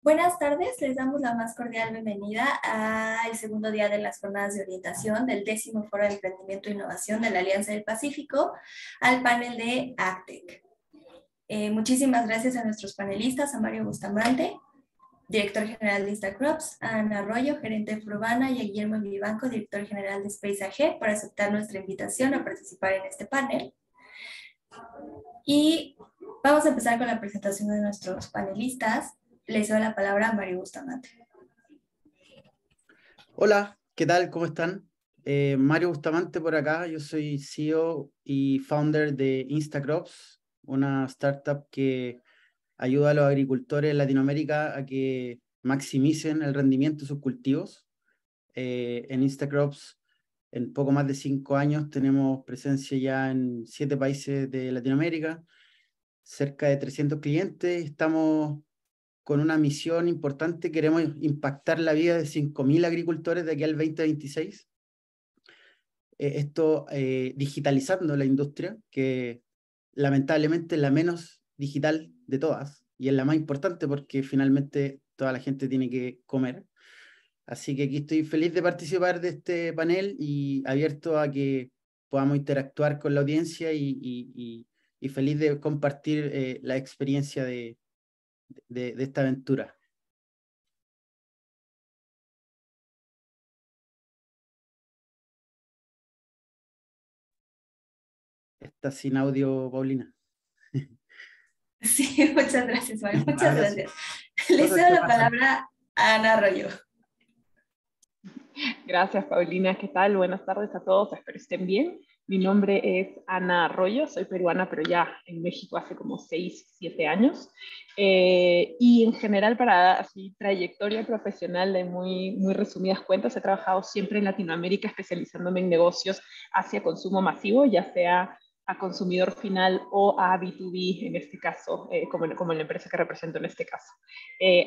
Buenas tardes, les damos la más cordial bienvenida al segundo día de las jornadas de orientación del 10º Foro de Emprendimiento e Innovación de la Alianza del Pacífico, al panel de ACTEC. Muchísimas gracias a nuestros panelistas, a Mario Bustamante, director general de Instacrops, a Ana Arroyo, gerente de Fruvana, y a Guillermo Vivanco, director general de Space AG, por aceptar nuestra invitación a participar en este panel. Y vamos a empezar con la presentación de nuestros panelistas. Le doy la palabra a Mario Bustamante. Hola, ¿qué tal? ¿Cómo están? Mario Bustamante por acá. Yo soy CEO y founder de Instacrops, una startup que ayuda a los agricultores en Latinoamérica a que maximicen el rendimiento de sus cultivos. En Instacrops, en poco más de 5 años, tenemos presencia ya en 7 países de Latinoamérica, cerca de 300 clientes. Estamos con una misión importante. Queremos impactar la vida de 5.000 agricultores de aquí al 2026. Esto digitalizando la industria, que lamentablemente es la menos digital de todas y es la más importante porque finalmente toda la gente tiene que comer. Así que aquí estoy feliz de participar de este panel y abierto a que podamos interactuar con la audiencia y feliz de compartir la experiencia de esta aventura. Está sin audio, Paulina. Sí, muchas gracias, Mario. Muchas Ahora sí. gracias. Le cedo la palabra a Ana Arroyo. Gracias, Paulina. ¿Qué tal? Buenas tardes a todos. Espero estén bien. Mi nombre es Ana Arroyo. Soy peruana, pero ya en México hace como 6, 7 años. Y en general, para así trayectoria profesional de muy resumidas cuentas, he trabajado siempre en Latinoamérica, especializándome en negocios hacia consumo masivo, ya sea a consumidor final o a B2B, en este caso, como en la empresa que represento en este caso.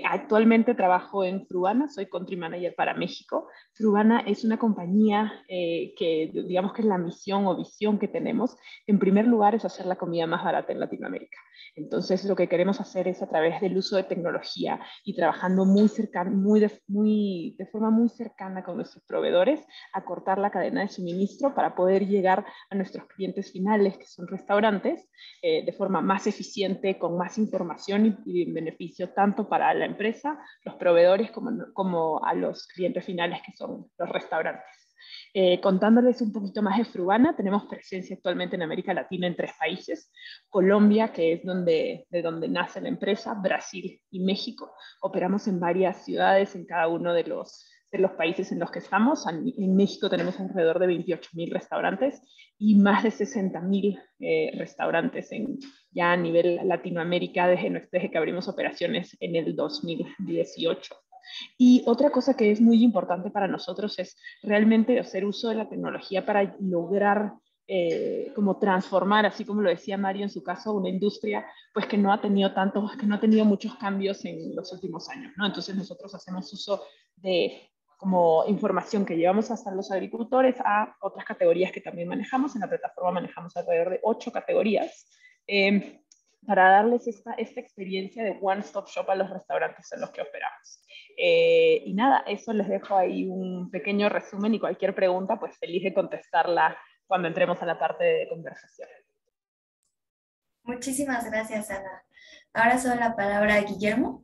Actualmente trabajo en Fruvana, soy Country Manager para México. Fruvana es una compañía que digamos que es la misión o visión que tenemos. En primer lugar es hacer la comida más barata en Latinoamérica. Entonces lo que queremos hacer es a través del uso de tecnología y trabajando de forma muy cercana con nuestros proveedores, acortar la cadena de suministro para poder llegar a nuestros clientes finales, que son restaurantes, de forma más eficiente, con más información y beneficio tanto para la empresa, los proveedores, como a los clientes finales, que son los restaurantes. Contándoles un poquito más de Fruvana, tenemos presencia actualmente en América Latina en 3 países: Colombia, que es de donde nace la empresa, Brasil y México. Operamos en varias ciudades en cada uno de los países en los que estamos. En México tenemos alrededor de 28.000 restaurantes y más de 60.000 restaurantes ya a nivel Latinoamérica desde que abrimos operaciones en el 2018. Y otra cosa que es muy importante para nosotros es realmente hacer uso de la tecnología para lograr como transformar, así como lo decía Mario en su caso, una industria pues que no ha tenido muchos cambios en los últimos años, ¿no? Entonces nosotros hacemos uso de como información que llevamos hasta los agricultores a otras categorías que también manejamos. En la plataforma manejamos alrededor de 8 categorías. Para darles esta experiencia de one-stop shop a los restaurantes en los que operamos. Y nada, eso les dejo ahí un pequeño resumen, y cualquier pregunta, pues feliz de contestarla cuando entremos a la parte de conversación. Muchísimas gracias, Ana. Ahora cedo la palabra a Guillermo.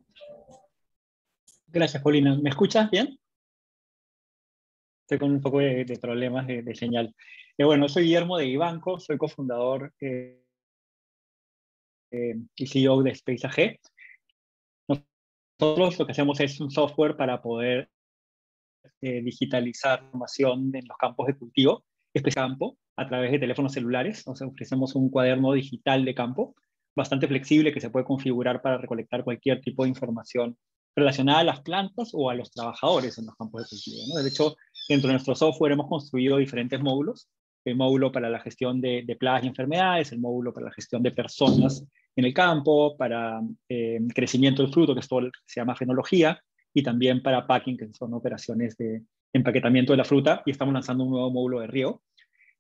Gracias, Paulina. ¿Me escuchas bien? Estoy con un poco de problemas de señal. Bueno, soy Guillermo de Vivanco, soy cofundador y CEO de Space AG. Nosotros lo que hacemos es un software para poder digitalizar información en los campos de cultivo, campo, a través de teléfonos celulares. O sea, ofrecemos un cuaderno digital de campo bastante flexible que se puede configurar para recolectar cualquier tipo de información relacionada a las plantas o a los trabajadores en los campos de cultivo, ¿no? De hecho, dentro de nuestro software hemos construido diferentes módulos: el módulo para la gestión de plagas y enfermedades, el módulo para la gestión de personas en el campo, para crecimiento del fruto, que es todo lo que se llama fenología, y también para packing, que son operaciones de empaquetamiento de la fruta, y estamos lanzando un nuevo módulo de riego.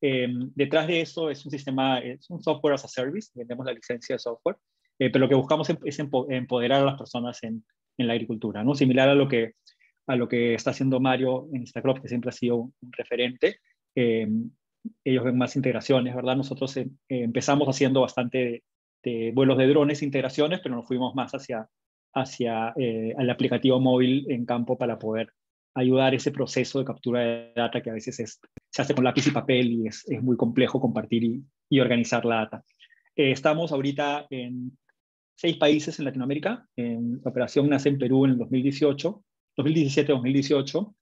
Detrás de eso es un software as a service, vendemos la licencia de software, pero lo que buscamos es empoderar a las personas en en la agricultura, ¿no? Similar a lo que está haciendo Mario en Instacrop, que siempre ha sido un referente. Ellos ven más integraciones, ¿verdad? Nosotros empezamos haciendo bastante de vuelos de drones, integraciones, pero nos fuimos más hacia el aplicativo móvil en campo para poder ayudar ese proceso de captura de data que a veces se hace con lápiz y papel y es muy complejo compartir y organizar la data. Estamos ahorita en 6 países en Latinoamérica. La operación nace en Perú en el 2017-2018,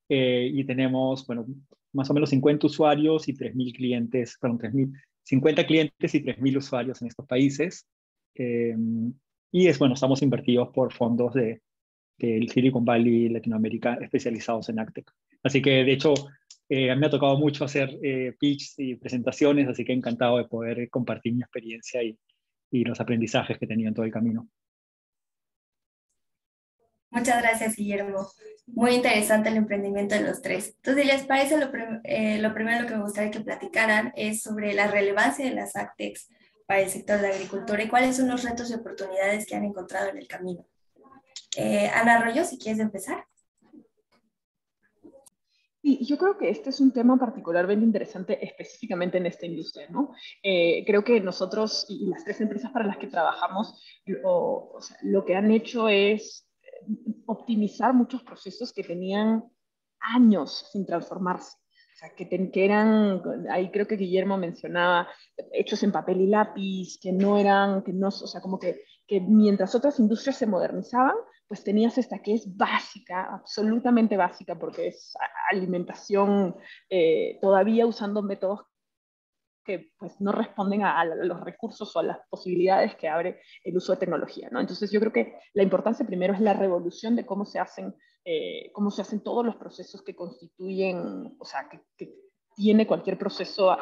y tenemos, bueno, más o menos 50 usuarios y 3.000 clientes, perdón, 50 clientes y 3.000 usuarios en estos países. Y bueno, estamos invertidos por fondos del Silicon Valley Latinoamérica especializados en AgTech. Así que, de hecho, a mí me ha tocado mucho hacer pitches y presentaciones, así que encantado de poder compartir mi experiencia y los aprendizajes que he tenido en todo el camino. Muchas gracias, Guillermo. Muy interesante el emprendimiento de los tres. Entonces, si les parece, lo primero que me gustaría que platicaran es sobre la relevancia de las AgTechs para el sector de la agricultura y cuáles son los retos y oportunidades que han encontrado en el camino. Ana Arroyo, si quieres empezar. Sí, yo creo que este es un tema particularmente interesante específicamente en esta industria, ¿no? Creo que nosotros y las 3 empresas para las que trabajamos, o sea, lo que han hecho es optimizar muchos procesos que tenían años sin transformarse. O sea, que eran, ahí creo que Guillermo mencionaba, hechos en papel y lápiz, que no, o sea, como que mientras otras industrias se modernizaban, pues tenías esta que es básica, absolutamente básica, porque es alimentación, todavía usando métodos que pues, no responden a los recursos o a las posibilidades que abre el uso de tecnología, ¿no? Entonces yo creo que la importancia primero es la revolución de cómo se hacen todos los procesos que constituyen, o sea, que tiene cualquier proceso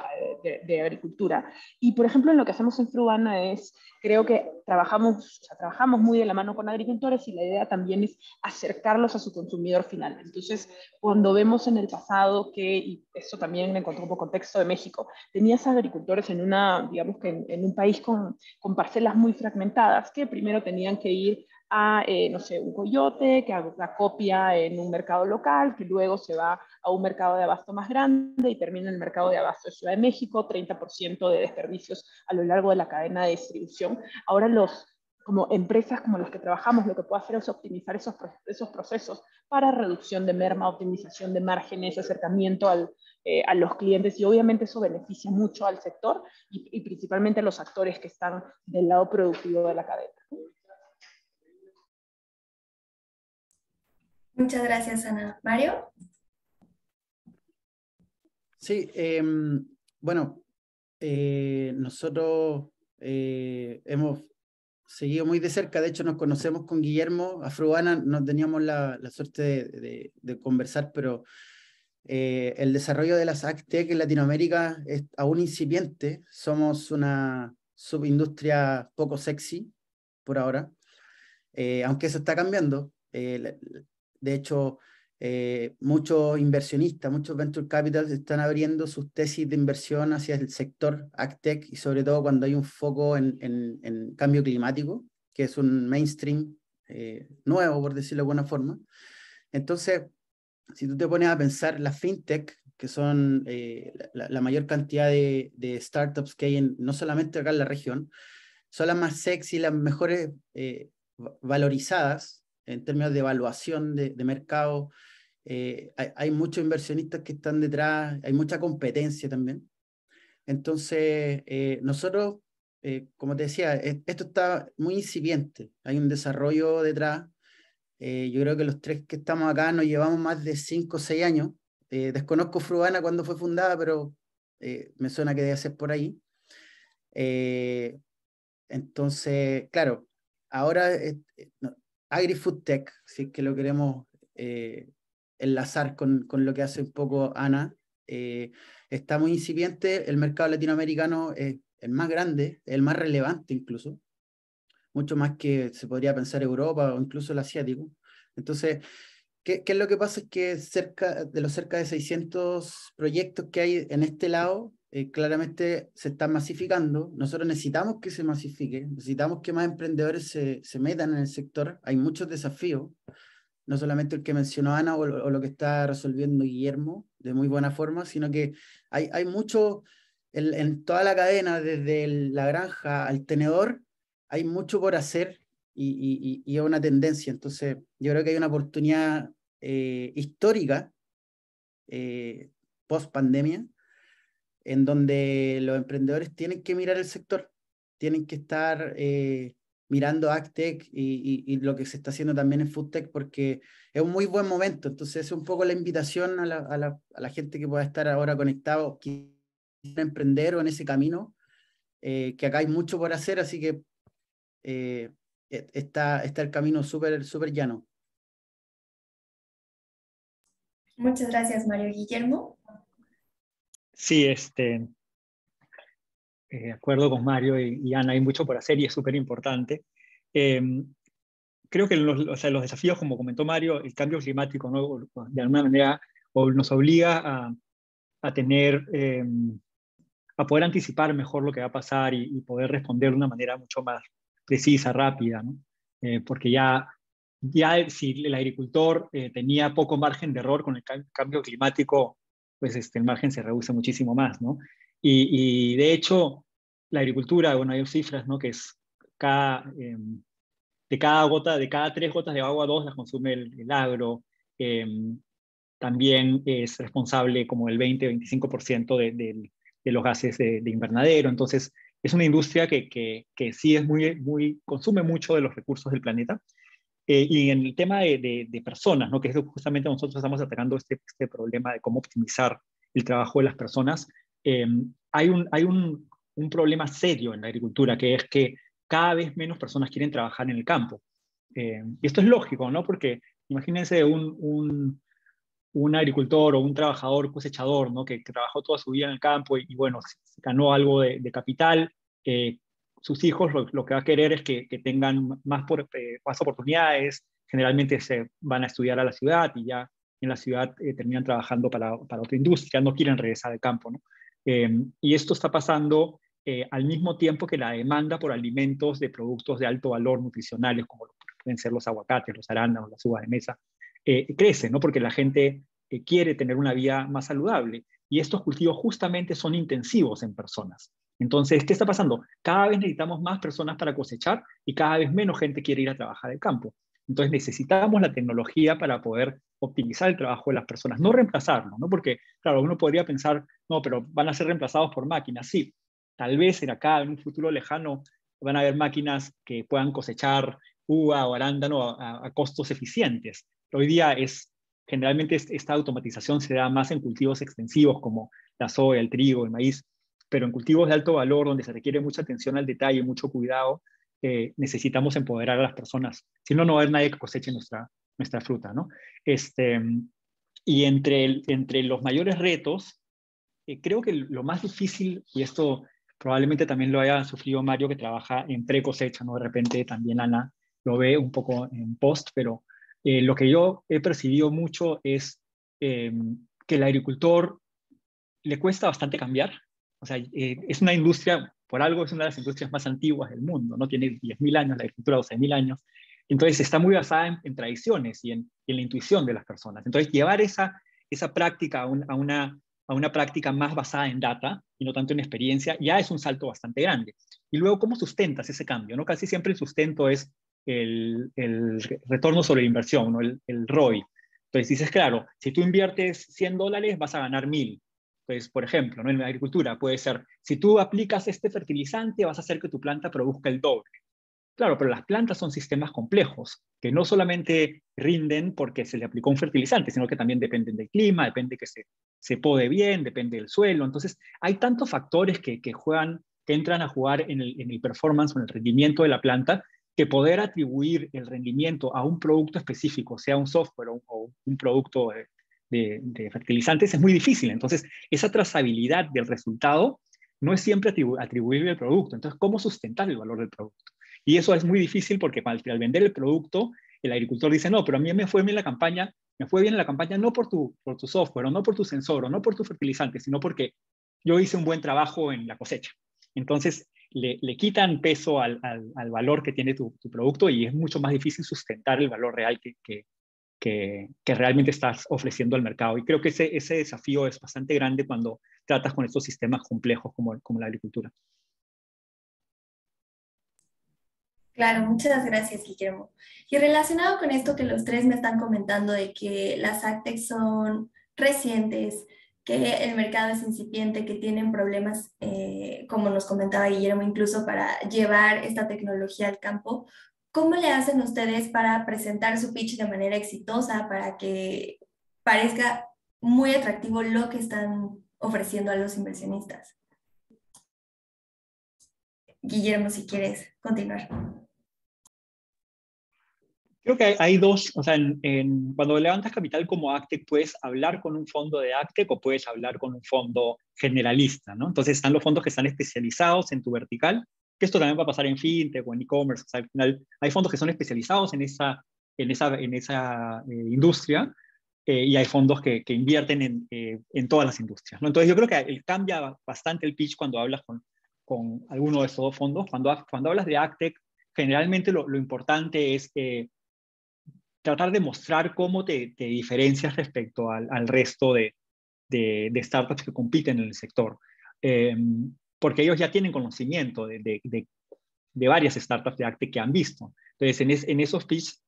de agricultura. Y, por ejemplo, en lo que hacemos en Fruana creo que trabajamos muy de la mano con agricultores y la idea también es acercarlos a su consumidor final. Entonces, cuando vemos en el pasado y eso también me encontró un poco contexto de México, tenías agricultores digamos que en un país con parcelas muy fragmentadas, que primero tenían que ir a, no sé, un coyote, que haga copia en un mercado local, que luego se va a un mercado de abasto más grande y termina en el mercado de abasto de Ciudad de México, 30% de desperdicios a lo largo de la cadena de distribución. Ahora como empresas como las que trabajamos, lo que puede hacer es optimizar esos procesos para reducción de merma, optimización de márgenes, acercamiento a los clientes, y obviamente eso beneficia mucho al sector y principalmente a los actores que están del lado productivo de la cadena. Muchas gracias, Ana. ¿Mario? Sí, bueno, nosotros hemos seguido muy de cerca, de hecho nos conocemos con Guillermo. A Fruana no teníamos la suerte de conversar, pero el desarrollo de las AgTech en Latinoamérica es aún incipiente. Somos una subindustria poco sexy por ahora, aunque eso está cambiando. De hecho, muchos inversionistas, muchos venture capital están abriendo sus tesis de inversión hacia el sector AgTech y sobre todo cuando hay un foco en cambio climático, que es un mainstream nuevo, por decirlo de alguna forma. Entonces, si tú te pones a pensar, las fintech, que son la mayor cantidad de startups que hay no solamente acá en la región, son las más sexy, las mejores valorizadas en términos de evaluación de mercado. Hay muchos inversionistas que están detrás, hay mucha competencia también. Entonces, nosotros, como te decía, esto está muy incipiente, hay un desarrollo detrás. Yo creo que los 3 que estamos acá nos llevamos más de 5 o 6 años. Desconozco Fruana cuando fue fundada, pero me suena que debe ser por ahí. Entonces, claro, ahora no, Agri-Food Tech, si es que lo queremos enlazar con lo que hace un poco Ana, está muy incipiente. El mercado latinoamericano es el más grande, el más relevante incluso, mucho más que se podría pensar Europa o incluso el asiático. Entonces, ¿Qué es lo que pasa? Es que cerca de 600 proyectos que hay en este lado, claramente se están masificando. Nosotros necesitamos que se masifique, necesitamos que más emprendedores se metan en el sector. Hay muchos desafíos, no solamente el que mencionó Ana o lo que está resolviendo Guillermo de muy buena forma, sino que hay mucho en toda la cadena, desde la granja al tenedor, hay mucho por hacer y es una tendencia. Entonces, yo creo que hay una oportunidad histórica post pandemia, en donde los emprendedores tienen que mirar el sector, tienen que estar mirando AgTech y lo que se está haciendo también en FoodTech, porque es un muy buen momento. Entonces, es un poco la invitación a la gente que pueda estar ahora conectado, que quiera emprender o en ese camino, que acá hay mucho por hacer, así que está el camino súper llano. Muchas gracias, Mario. Guillermo. Sí, de acuerdo con Mario y Ana, hay mucho por hacer y es súper importante. Creo que o sea, los desafíos, como comentó Mario, el cambio climático, ¿no? De alguna manera nos obliga a tener, a poder anticipar mejor lo que va a pasar y poder responder de una manera mucho más precisa, rápida, ¿no? Porque ya si el agricultor tenía poco margen de error con el cambio climático, pues el margen se reduce muchísimo más, ¿no? Y de hecho, la agricultura, bueno, hay cifras, ¿no? Que es de cada 3 gotas de agua, 2 las consume el agro. También es responsable como el 20-25% de los gases de invernadero. Entonces, es una industria que sí es consume mucho de los recursos del planeta. Y en el tema de personas, ¿no? Que es justamente nosotros estamos atacando este problema de cómo optimizar el trabajo de las personas, hay un problema serio en la agricultura, que es que cada vez menos personas quieren trabajar en el campo. Y esto es lógico, ¿no? Porque imagínense un agricultor o un trabajador cosechador, ¿no? Que trabajó toda su vida en el campo y bueno, ganó algo de capital. Sus hijos lo que va a querer es que tengan más oportunidades. Generalmente se van a estudiar a la ciudad y ya en la ciudad terminan trabajando para otra industria, no quieren regresar al campo, ¿no? Y esto está pasando al mismo tiempo que la demanda por alimentos de productos de alto valor nutricionales, como pueden ser los aguacates, los arándanos, las uvas de mesa, crece, ¿no? Porque la gente quiere tener una vida más saludable. Y estos cultivos justamente son intensivos en personas. Entonces, ¿qué está pasando? Cada vez necesitamos más personas para cosechar y cada vez menos gente quiere ir a trabajar al campo. Entonces, necesitamos la tecnología para poder optimizar el trabajo de las personas, no reemplazarlo, ¿no? Porque, claro, uno podría pensar, no, pero van a ser reemplazados por máquinas. Sí, tal vez en un futuro lejano, van a haber máquinas que puedan cosechar uva o arándano a costos eficientes. Hoy día generalmente esta automatización se da más en cultivos extensivos como la soya, el trigo, el maíz, pero en cultivos de alto valor, donde se requiere mucha atención al detalle, mucho cuidado, necesitamos empoderar a las personas. Si no, no va a haber nadie que coseche nuestra fruta, ¿no? Y entre los mayores retos, creo que lo más difícil, y esto probablemente también lo haya sufrido Mario, que trabaja en pre-cosecha, ¿no? De repente también Ana lo ve un poco en post, pero lo que yo he percibido mucho es que el agricultor le cuesta bastante cambiar. O sea, es una industria, por algo es una de las industrias más antiguas del mundo, ¿no? Tiene 10.000 años, la agricultura 12.000 años. Entonces está muy basada en tradiciones y en la intuición de las personas. Entonces llevar esa práctica a una práctica más basada en data y no tanto en experiencia, ya es un salto bastante grande. Y luego, ¿cómo sustentas ese cambio? ¿No? Casi siempre el sustento es el retorno sobre la inversión, ¿no? El ROI. Entonces dices, claro, si tú inviertes $100, vas a ganar 1.000. Entonces, por ejemplo, ¿no? En la agricultura puede ser, si tú aplicas este fertilizante, vas a hacer que tu planta produzca el doble. Claro, pero las plantas son sistemas complejos, que no solamente rinden porque se le aplicó un fertilizante, sino que también dependen del clima, depende que se pode bien, depende del suelo. Entonces, hay tantos factores que entran a jugar en el performance o en el rendimiento de la planta, que poder atribuir el rendimiento a un producto específico, sea un software o un producto de fertilizantes, es muy difícil. Entonces, esa trazabilidad del resultado no es siempre atribuible al producto. Entonces, ¿cómo sustentar el valor del producto? Y eso es muy difícil porque al vender el producto, el agricultor dice, no, pero a mí me fue bien la campaña, me fue bien en la campaña no por tu software, o no por tu sensor, o no por tu fertilizante, sino porque yo hice un buen trabajo en la cosecha. Entonces, le quitan peso al valor que tiene tu producto y es mucho más difícil sustentar el valor real que realmente estás ofreciendo al mercado. Y creo que ese desafío es bastante grande cuando tratas con estos sistemas complejos como la agricultura. Claro, muchas gracias, Guillermo. Y relacionado con esto que los tres me están comentando de que las AgTech son recientes, que el mercado es incipiente, que tienen problemas, como nos comentaba Guillermo, incluso para llevar esta tecnología al campo, ¿cómo le hacen ustedes para presentar su pitch de manera exitosa, para que parezca muy atractivo lo que están ofreciendo a los inversionistas? Guillermo, si quieres continuar. Creo que hay dos, o sea, cuando levantas capital como AgTech, puedes hablar con un fondo de AgTech o puedes hablar con un fondo generalista, ¿no? Entonces están los fondos que están especializados en tu vertical, que esto también va a pasar en fintech o en e-commerce, o sea, al final hay fondos que son especializados en esa industria, y hay fondos que invierten en todas las industrias, ¿no? Entonces yo creo que cambia bastante el pitch cuando hablas con alguno de esos dos fondos. Cuando hablas de AgTech, generalmente lo importante es tratar de mostrar cómo te diferencias respecto al resto de startups que compiten en el sector. Porque ellos ya tienen conocimiento de varias startups de AgTech que han visto. Entonces, en esos pitch,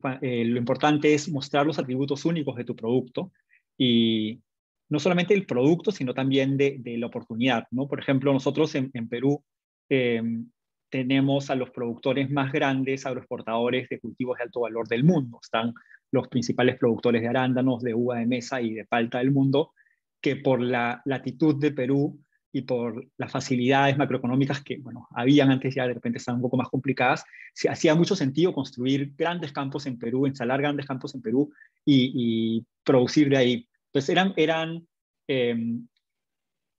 lo importante es mostrar los atributos únicos de tu producto y no solamente el producto, sino también de la oportunidad, ¿no? Por ejemplo, nosotros en Perú eh, tenemos a los productores más grandes agroexportadores de cultivos de alto valor del mundo. Están los principales productores de arándanos, de uva de mesa y de palta del mundo, que por la latitud de Perú y por las facilidades macroeconómicas que, bueno, habían antes, ya de repente están un poco más complicadas, hacía mucho sentido construir grandes campos en Perú, instalar grandes campos en Perú y producir de ahí. Entonces eran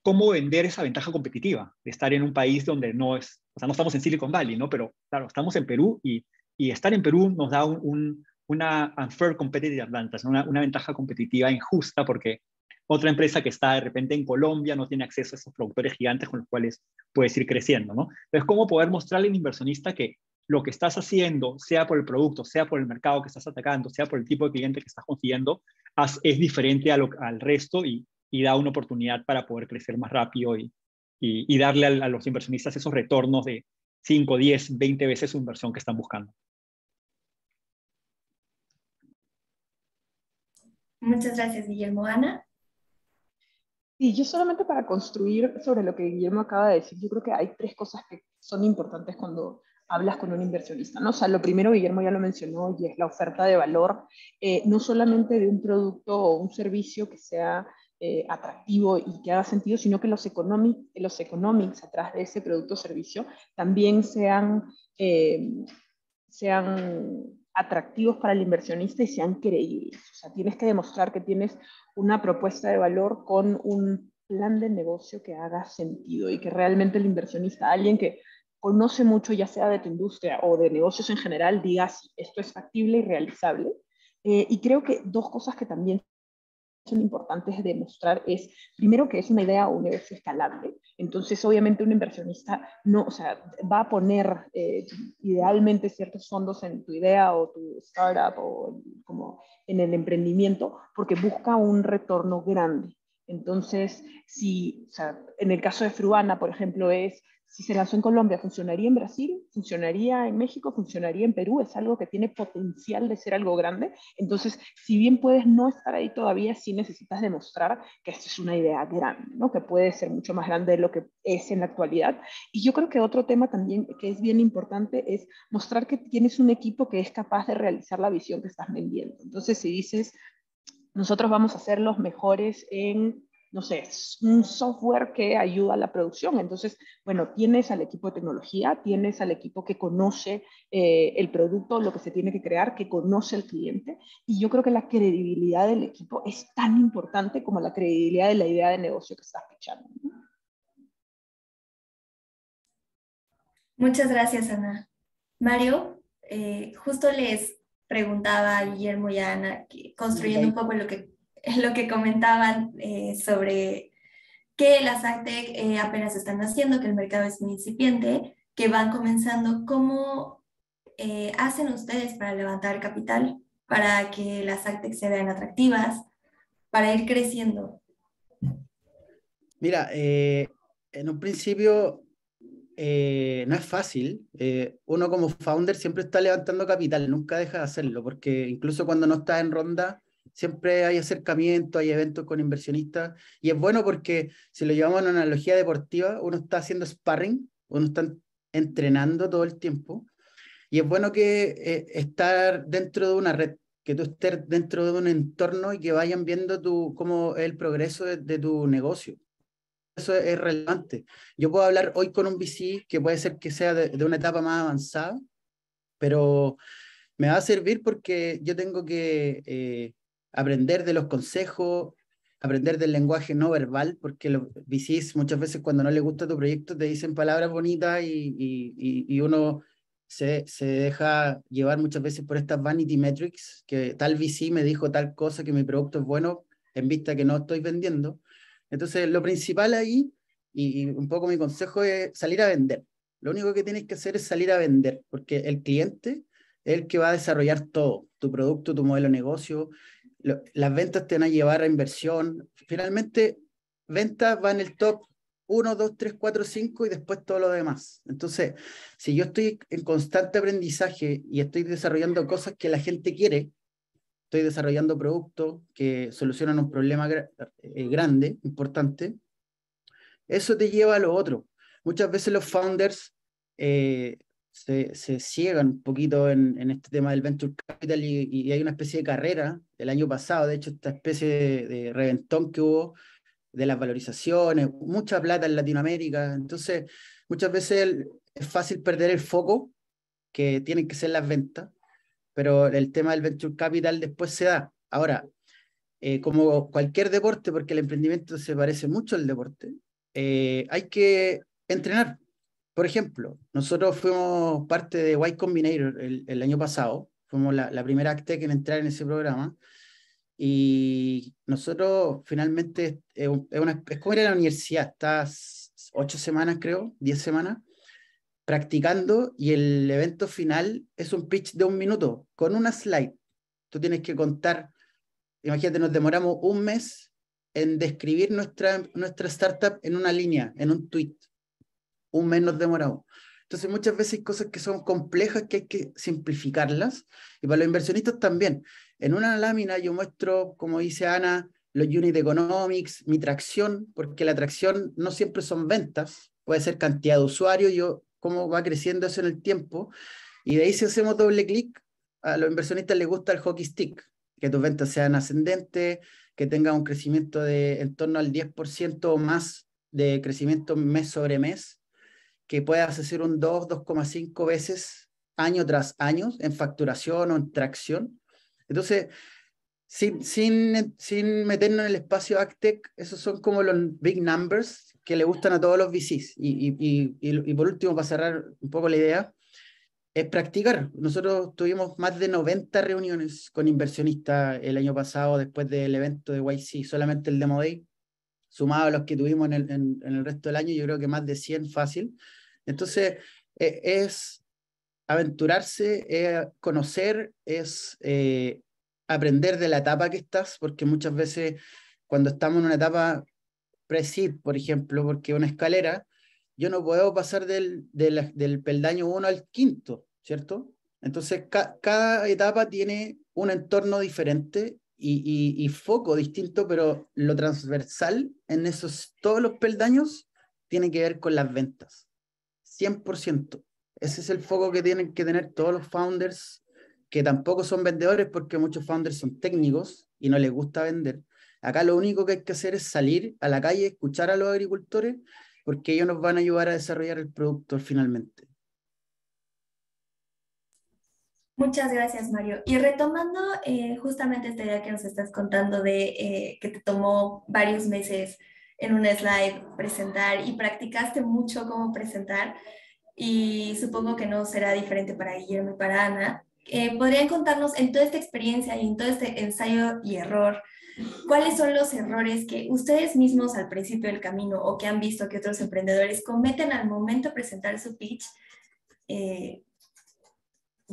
cómo vender esa ventaja competitiva de estar en un país donde no es, o sea, no estamos en Silicon Valley, ¿no? Pero claro, estamos en Perú y estar en Perú nos da una unfair competitive advantage, una ventaja competitiva injusta porque otra empresa que está de repente en Colombia no tiene acceso a esos productores gigantes con los cuales puedes ir creciendo, ¿no? Entonces, ¿cómo poder mostrarle al inversionista que lo que estás haciendo, sea por el producto, sea por el mercado que estás atacando, sea por el tipo de cliente que estás consiguiendo, es diferente al resto y da una oportunidad para poder crecer más rápido y darle a los inversionistas esos retornos de 5, 10, 20 veces su inversión que están buscando? Muchas gracias, Guillermo. Ana. Y yo solamente para construir sobre lo que Guillermo acaba de decir, yo creo que hay tres cosas que son importantes cuando hablas con un inversionista, ¿no? O sea, lo primero, Guillermo ya lo mencionó, y es la oferta de valor, no solamente de un producto o un servicio que sea atractivo y que haga sentido, sino que los economics atrás de ese producto o servicio también sean atractivos para el inversionista y sean creíbles. O sea, tienes que demostrar que tienes una propuesta de valor con un plan de negocio que haga sentido y que realmente el inversionista, alguien que conoce mucho, ya sea de tu industria o de negocios en general, diga si esto es factible y realizable. Y creo que dos cosas que también son importantes de demostrar es, primero, que es una idea o un negocio escalable. Entonces, obviamente, un inversionista no, o sea, va a poner idealmente ciertos fondos en tu idea o tu startup o como en el emprendimiento porque busca un retorno grande. Entonces, si, o sea, en el caso de Fruana, por ejemplo, si se lanzó en Colombia, ¿funcionaría en Brasil? ¿Funcionaría en México? ¿Funcionaría en Perú? Es algo que tiene potencial de ser algo grande. Entonces, si bien puedes no estar ahí todavía, sí necesitas demostrar que esto es una idea grande, ¿no? Que puede ser mucho más grande de lo que es en la actualidad. Y yo creo que otro tema también que es bien importante es mostrar que tienes un equipo que es capaz de realizar la visión que estás vendiendo. Entonces, si dices, nosotros vamos a ser los mejores en, no sé, un software que ayuda a la producción. Entonces, bueno, tienes al equipo de tecnología, tienes al equipo que conoce el producto, lo que se tiene que crear, que conoce al cliente. Y yo creo que la credibilidad del equipo es tan importante como la credibilidad de la idea de negocio que estás pichando, ¿no? Muchas gracias, Ana. Mario, justo les preguntaba a Guillermo y a Ana, construyendo un poco lo que comentaban sobre que las AgTech apenas están haciendo, que el mercado es muy incipiente, que van comenzando. ¿Cómo hacen ustedes para levantar capital, para que las AgTech se vean atractivas, para ir creciendo? Mira, en un principio no es fácil. Uno como founder siempre está levantando capital, nunca deja de hacerlo, porque incluso cuando no está en ronda, siempre hay acercamiento, hay eventos con inversionistas, y es bueno porque si lo llevamos a una analogía deportiva, uno está haciendo sparring, uno está entrenando todo el tiempo, y es bueno que estar dentro de una red, que tú estés dentro de un entorno y que vayan viendo cómo es el progreso de tu negocio. Eso es relevante. Yo puedo hablar hoy con un VC que puede ser que sea de una etapa más avanzada, pero me va a servir porque yo tengo que aprender de los consejos, aprender del lenguaje no verbal, porque los VCs muchas veces cuando no les gusta tu proyecto te dicen palabras bonitas y uno se deja llevar muchas veces por estas vanity metrics, que tal VC me dijo tal cosa, que mi producto es bueno en vista que no estoy vendiendo. Entonces, lo principal ahí, y un poco mi consejo es salir a vender. Lo único que tienes que hacer es salir a vender, porque el cliente es el que va a desarrollar todo, tu producto, tu modelo de negocio. Las ventas te van a llevar a inversión. Finalmente, ventas va en el top 1, 2, 3, 4, 5 y después todo lo demás. Entonces, si yo estoy en constante aprendizaje y estoy desarrollando cosas que la gente quiere, estoy desarrollando productos que solucionan un problema grande, importante, eso te lleva a lo otro. Muchas veces los founders se ciegan un poquito en este tema del venture capital y hay una especie de carrera el año pasado, de hecho, esta especie de reventón que hubo de las valorizaciones, mucha plata en Latinoamérica. Entonces, muchas veces es fácil perder el foco, que tienen que ser las ventas, pero el tema del venture capital después se da. Ahora, como cualquier deporte, porque el emprendimiento se parece mucho al deporte, hay que entrenar. Por ejemplo, nosotros fuimos parte de Y Combinator el año pasado, fuimos la primera AgTech en entrar en ese programa, y nosotros finalmente, es como ir a la universidad, estás 8 semanas creo, 10 semanas, practicando, y el evento final es un pitch de 1 minuto, con una slide. Tú tienes que contar. Imagínate, nos demoramos 1 mes en describir nuestra startup en una línea, en un tweet. 1 mes nos demoramos. Entonces, muchas veces hay cosas que son complejas que hay que simplificarlas. Y para los inversionistas también. En una lámina yo muestro, como dice Ana, los unit economics, mi tracción, porque la tracción no siempre son ventas, puede ser cantidad de usuarios, cómo va creciendo eso en el tiempo. Y de ahí, si hacemos doble clic, a los inversionistas les gusta el hockey stick, que tus ventas sean ascendentes, que tengan un crecimiento de en torno al 10% o más de crecimiento mes sobre mes, que puedas hacer un 2,5 veces año tras año en facturación o en tracción. Entonces, sin meternos en el espacio AgTech, esos son como los big numbers que le gustan a todos los VCs. Y por último, para cerrar un poco la idea, es practicar. Nosotros tuvimos más de 90 reuniones con inversionistas el año pasado después del evento de YC, solamente el Demo Day, sumado a los que tuvimos en el resto del año, yo creo que más de 100 fácil. Entonces, es aventurarse, es conocer, es aprender de la etapa que estás, porque muchas veces cuando estamos en una etapa pre-seed, por ejemplo, porque una escalera, yo no puedo pasar del peldaño 1 al 5º, ¿cierto? Entonces, cada etapa tiene un entorno diferente y foco distinto, pero lo transversal en todos los peldaños tiene que ver con las ventas, 100%. Ese es el foco que tienen que tener todos los founders, que tampoco son vendedores, porque muchos founders son técnicos y no les gusta vender. Acá lo único que hay que hacer es salir a la calle, escuchar a los agricultores, porque ellos nos van a ayudar a desarrollar el producto finalmente. Muchas gracias, Mario. Y retomando justamente esta idea que nos estás contando de que te tomó varios meses en un slide presentar y practicaste mucho cómo presentar, y supongo que no será diferente para Guillermo y para Ana. ¿Podrían contarnos en toda esta experiencia y en todo este ensayo y error, cuáles son los errores que ustedes mismos al principio del camino o que han visto que otros emprendedores cometen al momento de presentar su pitch, de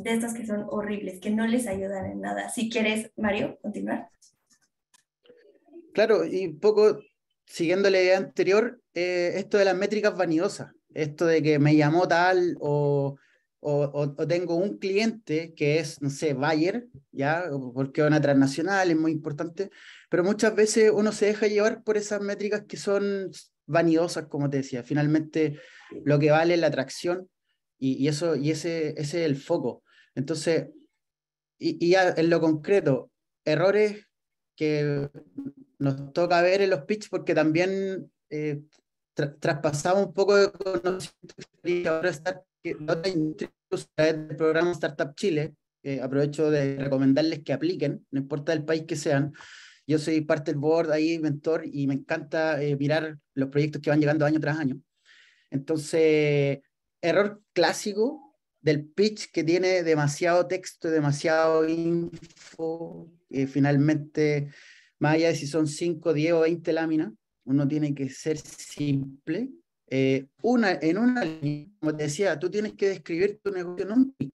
estas que son horribles, que no les ayudan en nada? Si quieres, Mario, continuar. Claro, y un poco siguiendo la idea anterior, esto de las métricas vanidosas, esto de que me llamó tal o tengo un cliente que es, no sé, Bayer, ¿ya? Porque es una transnacional, es muy importante, pero muchas veces uno se deja llevar por esas métricas que son vanidosas, como te decía. Finalmente, lo que vale es la atracción y ese es el foco. Entonces, y ya en lo concreto, errores que nos toca ver en los pitch porque también traspasamos un poco de conocimiento y ahora está incluso a través del programa Startup Chile. Aprovecho de recomendarles que apliquen, no importa el país que sean. Yo soy parte del board ahí, mentor, y me encanta mirar los proyectos que van llegando año tras año. Entonces, error clásico del pitch que tiene demasiado texto, demasiado info, finalmente, más allá de si son 5, 10 o 20 láminas, uno tiene que ser simple. En una línea, como te decía, tú tienes que describir tu negocio en un pitch.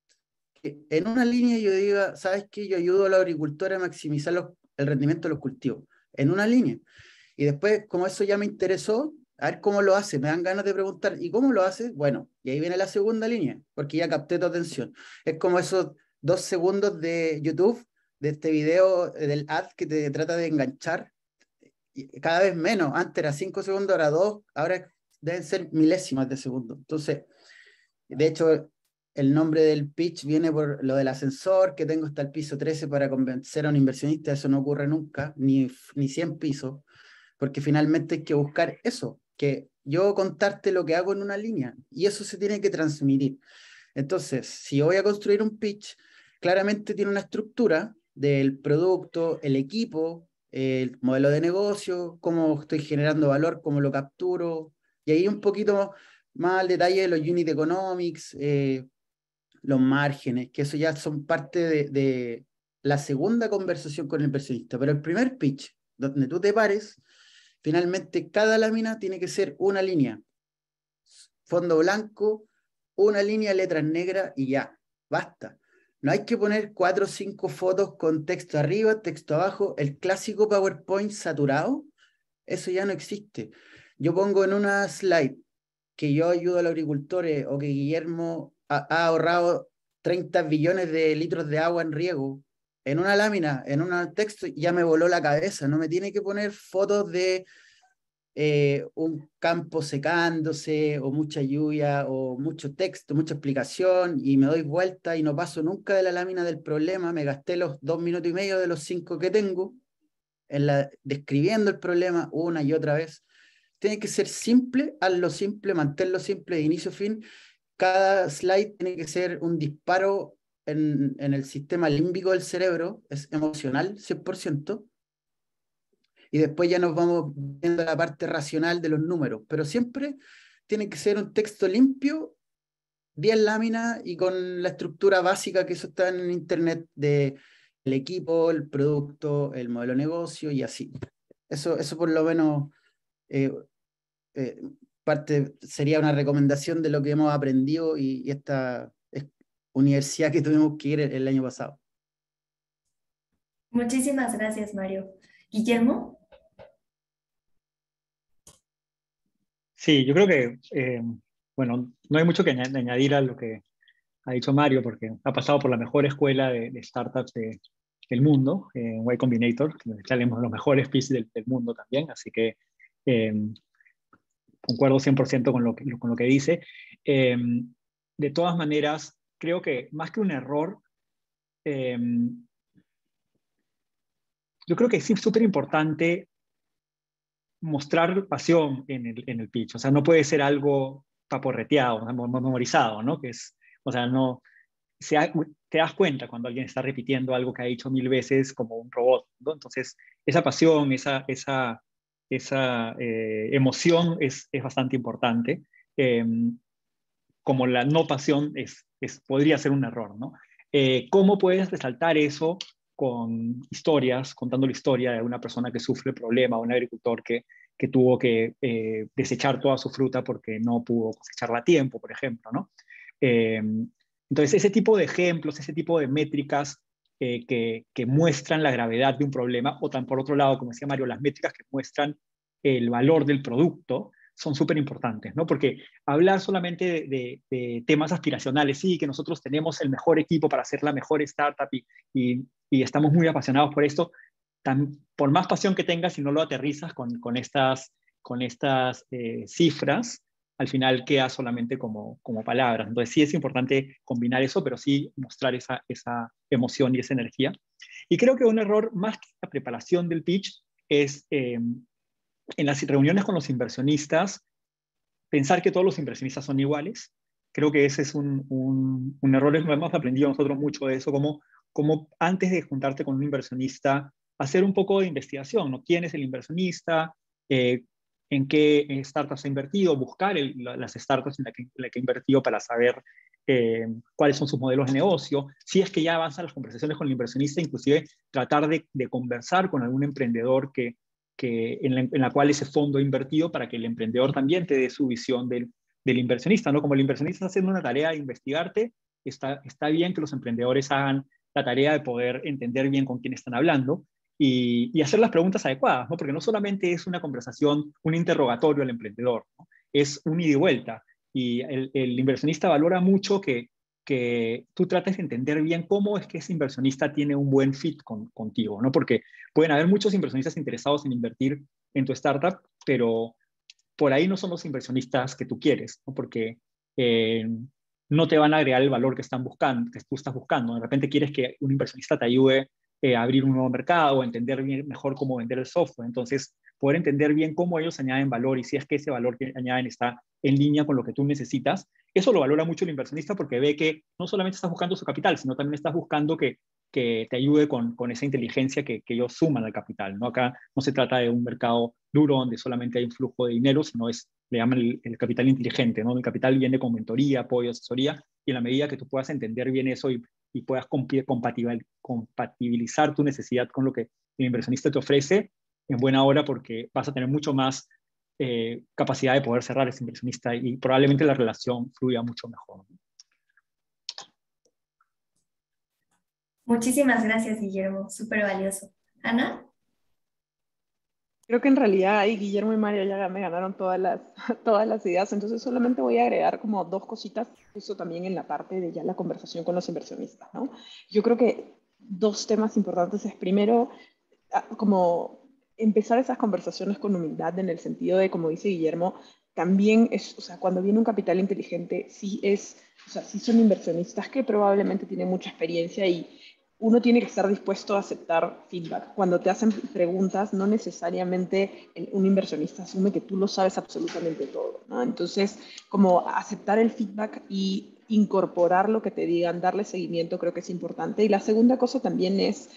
En una línea yo diga, ¿sabes qué? Yo ayudo a los agricultores a maximizar el rendimiento de los cultivos. En una línea. Y después, como eso ya me interesó, a ver cómo lo hace. Me dan ganas de preguntar, ¿y cómo lo hace? Bueno, y ahí viene la segunda línea, porque ya capté tu atención. Es como esos 2 segundos de YouTube, de este video del ad que te trata de enganchar. Y cada vez menos. Antes era 5 segundos, ahora 2, ahora deben ser milésimas de segundo. Entonces, de hecho, el nombre del pitch viene por lo del ascensor, que tengo hasta el piso 13 para convencer a un inversionista. Eso no ocurre nunca, ni 100 pisos, porque finalmente hay que buscar eso, que yo contarte lo que hago en una línea, y eso se tiene que transmitir. Entonces, si yo voy a construir un pitch, claramente tiene una estructura del producto, el equipo, el modelo de negocio, cómo estoy generando valor, cómo lo capturo, y ahí un poquito más al detalle de los unit economics, los márgenes, que eso ya son parte de la segunda conversación con el inversionista. Pero el primer pitch, donde tú te pares, finalmente cada lámina tiene que ser una línea, fondo blanco, una línea, letras negras y ya, basta. No hay que poner 4 o 5 fotos con texto arriba, texto abajo, el clásico PowerPoint saturado, eso ya no existe. Yo pongo en una slide que yo ayudo a los agricultores o que Guillermo ha ahorrado 30 billones de litros de agua en riego, en una lámina, en un texto, ya me voló la cabeza. No me tiene que poner fotos de un campo secándose o mucha lluvia o mucho texto, mucha explicación y me doy vuelta y no paso nunca de la lámina del problema. Me gasté los 2 minutos y medio de los 5 que tengo describiendo el problema una y otra vez. Tiene que ser simple, hazlo simple, manténlo simple de inicio a fin. Cada slide tiene que ser un disparo en el sistema límbico del cerebro, es emocional, 100%. Y después ya nos vamos viendo la parte racional de los números, pero siempre tiene que ser un texto limpio, 10 láminas y con la estructura básica que eso está en internet de el equipo, el producto, el modelo de negocio y así. Eso por lo menos parte sería una recomendación de lo que hemos aprendido y esta universidad que tuvimos que ir el año pasado. Muchísimas gracias, Mario. Guillermo. Sí, yo creo que, bueno, no hay mucho que añadir a lo que ha dicho Mario, porque ha pasado por la mejor escuela de startups del mundo, Y Combinator, que tenemos los mejores pitches del mundo también, así que concuerdo 100% con lo que dice. De todas maneras, creo que más que un error, yo creo que es súper importante mostrar pasión en el pitch. O sea, no puede ser algo paporreteado, memorizado, ¿no? Que es, o sea, no, te das cuenta cuando alguien está repitiendo algo que ha dicho 1000 veces como un robot, ¿no? Entonces, esa pasión, esa emoción es bastante importante. Como la no pasión podría ser un error, ¿no? ¿Cómo puedes resaltar eso con historias, contando la historia de una persona que sufre el problema, un agricultor que tuvo que desechar toda su fruta porque no pudo cosecharla a tiempo, por ejemplo, ¿no? Entonces, ese tipo de ejemplos, ese tipo de métricas que muestran la gravedad de un problema, o tan por otro lado, como decía Mario, las métricas que muestran el valor del producto, son súper importantes, ¿no? Porque hablar solamente de temas aspiracionales, sí, que nosotros tenemos el mejor equipo para hacer la mejor startup y estamos muy apasionados por esto, por más pasión que tengas, si no lo aterrizas con estas cifras, al final queda solamente como palabras. Entonces sí es importante combinar eso, pero sí mostrar esa emoción y esa energía. Y creo que un error más que la preparación del pitch es en las reuniones con los inversionistas, pensar que todos los inversionistas son iguales. Creo que ese es un error, hemos aprendido nosotros mucho de eso, como antes de juntarte con un inversionista, hacer un poco de investigación, ¿no? ¿Quién es el inversionista? ¿En qué startups ha invertido? Buscar las startups en la que ha invertido para saber cuáles son sus modelos de negocio. Si es que ya avanzan las conversaciones con el inversionista, inclusive tratar de conversar con algún emprendedor en la cual ese fondo ha invertido para que el emprendedor también te dé su visión del inversionista, ¿no? Como el inversionista está haciendo una tarea de investigarte, está bien que los emprendedores hagan la tarea de poder entender bien con quién están hablando y hacer las preguntas adecuadas, ¿no? Porque no solamente es una conversación, un interrogatorio al emprendedor, ¿no? Es un ida y vuelta. Y el inversionista valora mucho que tú trates de entender bien cómo es que ese inversionista tiene un buen fit contigo, ¿no? Porque pueden haber muchos inversionistas interesados en invertir en tu startup, pero por ahí no son los inversionistas que tú quieres, ¿no? Porque no te van a agregar el valor que están buscando, que tú estás buscando. De repente quieres que un inversionista te ayude a abrir un nuevo mercado o entender bien, mejor cómo vender el software. Entonces, poder entender bien cómo ellos añaden valor y si es que ese valor que añaden está en línea con lo que tú necesitas, eso lo valora mucho el inversionista porque ve que no solamente estás buscando su capital, sino también estás buscando que te ayude con esa inteligencia que ellos suman al capital, ¿no? Acá no se trata de un mercado duro donde solamente hay un flujo de dinero, sino le llaman el capital inteligente, ¿no? El capital viene con mentoría, apoyo, asesoría, y en la medida que tú puedas entender bien eso y puedas compatibilizar tu necesidad con lo que el inversionista te ofrece, en buena hora porque vas a tener mucho más capacidad de poder cerrar ese inversionista y probablemente la relación fluya mucho mejor. Muchísimas gracias, Guillermo. Súper valioso. Ana. Creo que en realidad ahí Guillermo y Mario ya me ganaron todas las ideas, entonces solamente voy a agregar como dos cositas, justo también en la parte de ya la conversación con los inversionistas, ¿no? Yo creo que dos temas importantes es primero, como empezar esas conversaciones con humildad en el sentido de, como dice Guillermo, también es, o sea, cuando viene un capital inteligente, o sea, sí son inversionistas que probablemente tienen mucha experiencia y uno tiene que estar dispuesto a aceptar feedback. Cuando te hacen preguntas, no necesariamente un inversionista asume que tú lo sabes absolutamente todo, ¿no? Entonces, como aceptar el feedback y incorporar lo que te digan, darle seguimiento, creo que es importante. Y la segunda cosa también es,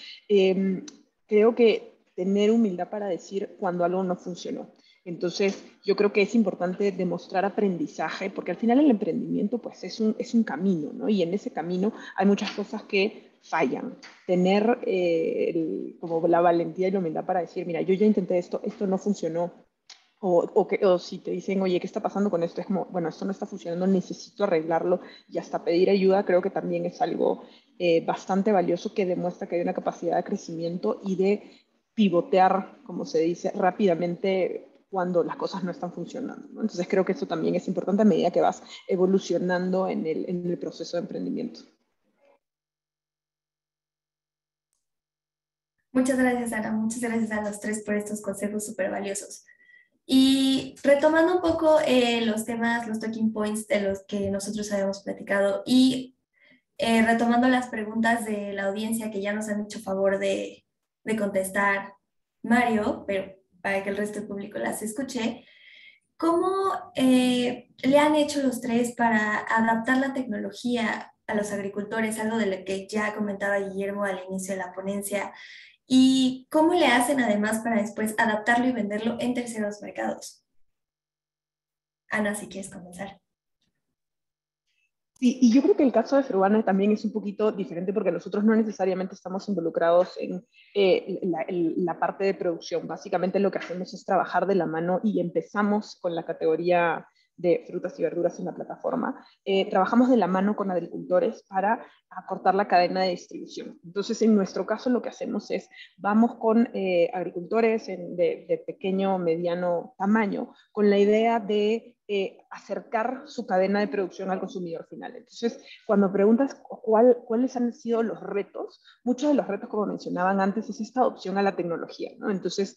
creo que tener humildad para decir cuando algo no funcionó. Entonces, yo creo que es importante demostrar aprendizaje, porque al final el emprendimiento pues es un camino, ¿no? Y en ese camino hay muchas cosas que fallan. Tener como la valentía y la humildad para decir, mira, yo ya intenté esto no funcionó. O si te dicen, oye, ¿qué está pasando con esto? Es como, bueno, esto no está funcionando, necesito arreglarlo y hasta pedir ayuda, creo que también es algo bastante valioso que demuestra que hay una capacidad de crecimiento y de pivotear, como se dice, rápidamente cuando las cosas no están funcionando, ¿no? Entonces creo que eso también es importante a medida que vas evolucionando en el proceso de emprendimiento. Muchas gracias, Ana. Muchas gracias a los tres por estos consejos súper valiosos. Y retomando un poco los temas, los talking points de los que nosotros habíamos platicado y retomando las preguntas de la audiencia que ya nos han hecho favor de contestar Mario, pero para que el resto del público las escuche, ¿cómo le han hecho los tres para adaptar la tecnología a los agricultores? Algo de lo que ya comentaba Guillermo al inicio de la ponencia. ¿Y cómo le hacen además para después adaptarlo y venderlo en terceros mercados? Ana, si quieres comenzar. Sí, y yo creo que el caso de Feruana también es un poquito diferente porque nosotros no necesariamente estamos involucrados en la parte de producción. Básicamente lo que hacemos es trabajar de la mano y empezamos con la categoría de frutas y verduras en la plataforma. Trabajamos de la mano con agricultores para acortar la cadena de distribución. Entonces, en nuestro caso, lo que hacemos es, vamos con agricultores de pequeño, mediano tamaño, con la idea de acercar su cadena de producción al consumidor final. Entonces, cuando preguntas cuáles han sido los retos, muchos de los retos, como mencionaban antes, es esta adopción a la tecnología, ¿no? Entonces,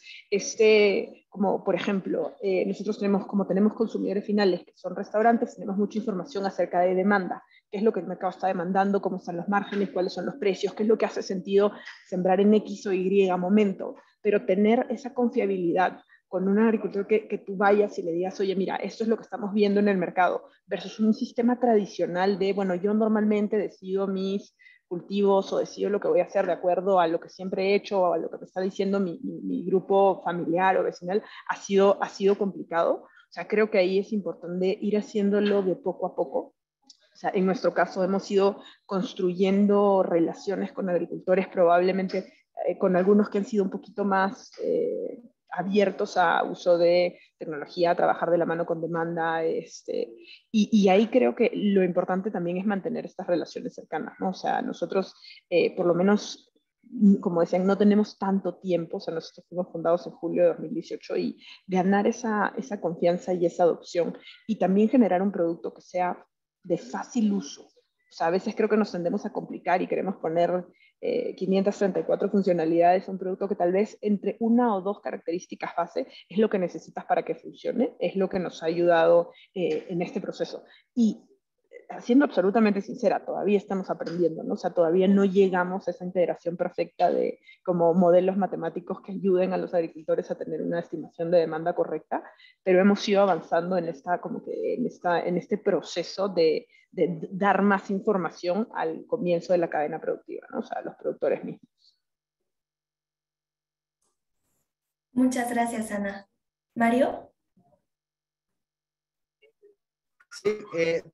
como por ejemplo, nosotros tenemos consumidores finales que son restaurantes, tenemos mucha información acerca de demanda, qué es lo que el mercado está demandando, cómo están los márgenes, cuáles son los precios, qué es lo que hace sentido sembrar en X o Y momento, pero tener esa confiabilidad con un agricultor que tú vayas y le digas, oye, mira, esto es lo que estamos viendo en el mercado, versus un sistema tradicional de, bueno, yo normalmente decido mis cultivos o decido lo que voy a hacer de acuerdo a lo que siempre he hecho o a lo que me está diciendo mi grupo familiar o vecinal, ha sido complicado. O sea, creo que ahí es importante ir haciéndolo de poco a poco. O sea, en nuestro caso hemos ido construyendo relaciones con agricultores, probablemente con algunos que han sido un poquito más abiertos a uso de tecnología, a trabajar de la mano con demanda. Y ahí creo que lo importante también es mantener estas relaciones cercanas, ¿no? O sea, nosotros, por lo menos, como decían, no tenemos tanto tiempo, o sea, nosotros fuimos fundados en julio de 2018 y ganar esa confianza y esa adopción y también generar un producto que sea de fácil uso. O sea, a veces creo que nos tendemos a complicar y queremos poner 534 funcionalidades a un producto que tal vez entre una o dos características base es lo que necesitas para que funcione, es lo que nos ha ayudado en este proceso. Y siendo absolutamente sincera, todavía estamos aprendiendo, ¿no? O sea, todavía no llegamos a esa integración perfecta de como modelos matemáticos que ayuden a los agricultores a tener una estimación de demanda correcta, pero hemos ido avanzando en este proceso de dar más información al comienzo de la cadena productiva, ¿no? O sea, a los productores mismos. Muchas gracias, Ana. Mario. Sí,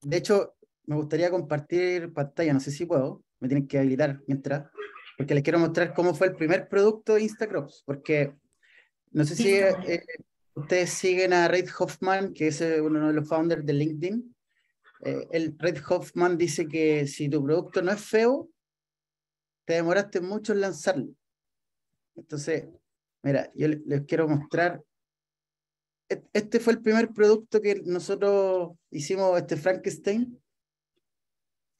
de hecho, me gustaría compartir pantalla, no sé si puedo, me tienen que habilitar mientras, porque les quiero mostrar cómo fue el primer producto de Instacrops, porque no sé si Listo, Mario. ustedes siguen a Reid Hoffman, que es uno de los founders de LinkedIn. El Reid Hoffman dice que si tu producto no es feo, te demoraste mucho en lanzarlo. Entonces, mira, yo les quiero mostrar. Este fue el primer producto que nosotros hicimos, Frankenstein.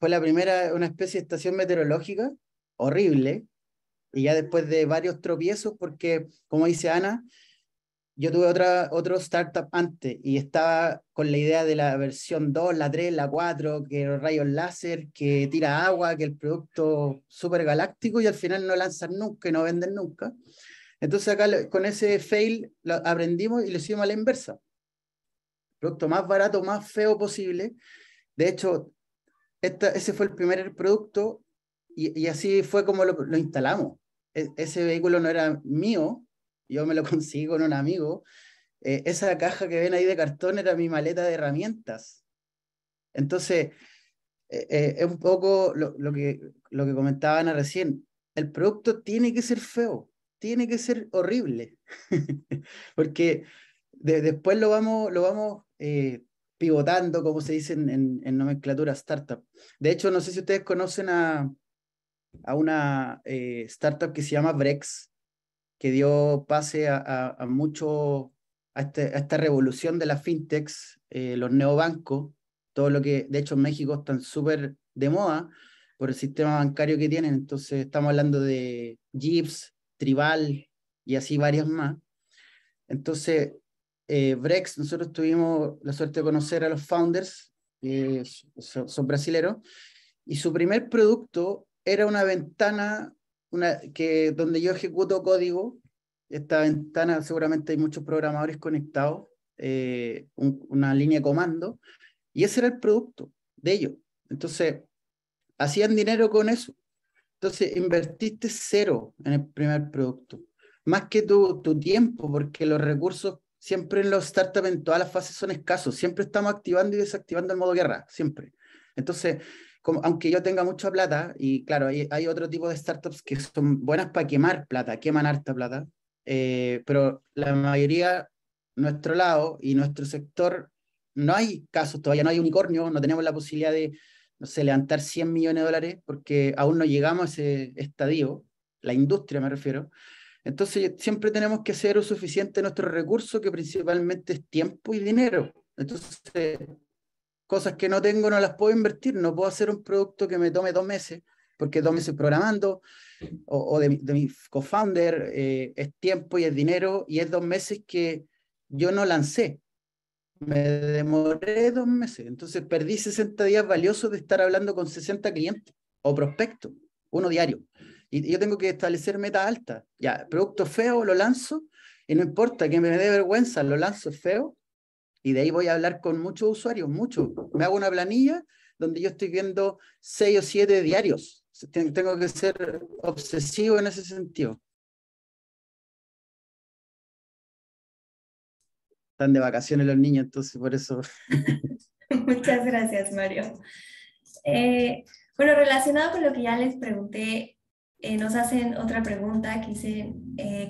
Fue la primera, una especie de estación meteorológica, horrible, y ya después de varios tropiezos, porque, como dice Ana, yo tuve otro startup antes, y estaba con la idea de la versión 2, la 3, la 4, que los rayos láser, que tira agua, que el producto súper galáctico, y al final no lanzan nunca y no venden nunca. Entonces acá con ese fail lo aprendimos y lo hicimos a la inversa. Producto más barato, más feo posible. De hecho, ese fue el primer producto y así fue como lo instalamos. Ese vehículo no era mío, yo me lo conseguí con un amigo. Esa caja que ven ahí de cartón era mi maleta de herramientas. Entonces, es un poco lo que comentaban recién. El producto tiene que ser feo, tiene que ser horrible, porque después lo vamos pivotando, como se dice en nomenclatura startup. De hecho, no sé si ustedes conocen a una startup que se llama Brex, que dio pase a mucho, a esta revolución de las fintechs, los neobancos, todo lo que de hecho en México están súper de moda por el sistema bancario que tienen. Entonces estamos hablando de Jeeps, Tribal y así varias más. Entonces, Brex, nosotros tuvimos la suerte de conocer a los founders, son brasileros, y su primer producto era una ventana donde yo ejecuto código. Esta ventana seguramente hay muchos programadores conectados, una línea de comando, y ese era el producto de ellos. Entonces, hacían dinero con eso. Entonces, invertiste cero en el primer producto, más que tu tiempo, porque los recursos siempre en los startups en todas las fases son escasos. Siempre estamos activando y desactivando el modo guerra, siempre. Entonces, aunque yo tenga mucha plata, y claro, hay otro tipo de startups que son buenas para quemar plata, queman harta plata, pero la mayoría, nuestro lado y nuestro sector, no hay casos todavía, no hay unicornio, no tenemos la posibilidad de, no sé, levantar 100 millones de dólares porque aún no llegamos a ese estadio, la industria me refiero. Entonces siempre tenemos que hacer lo suficiente de nuestros recursos, que principalmente es tiempo y dinero. Entonces, cosas que no tengo no las puedo invertir, no puedo hacer un producto que me tome 2 meses, porque 2 meses programando, o de mi co-founder, es tiempo y es dinero, y es 2 meses que yo no lancé. Me demoré 2 meses, entonces perdí 60 días valiosos de estar hablando con 60 clientes o prospectos, uno diario. Y yo tengo que establecer metas altas. Ya, producto feo lo lanzo, y no importa que me dé vergüenza, lo lanzo feo, y de ahí voy a hablar con muchos usuarios, muchos. Me hago una planilla donde yo estoy viendo 6 o 7 diarios. Tengo que ser obsesivo en ese sentido. Están de vacaciones los niños, entonces por eso. Muchas gracias, Mario. Bueno, relacionado con lo que ya les pregunté, nos hacen otra pregunta que dice,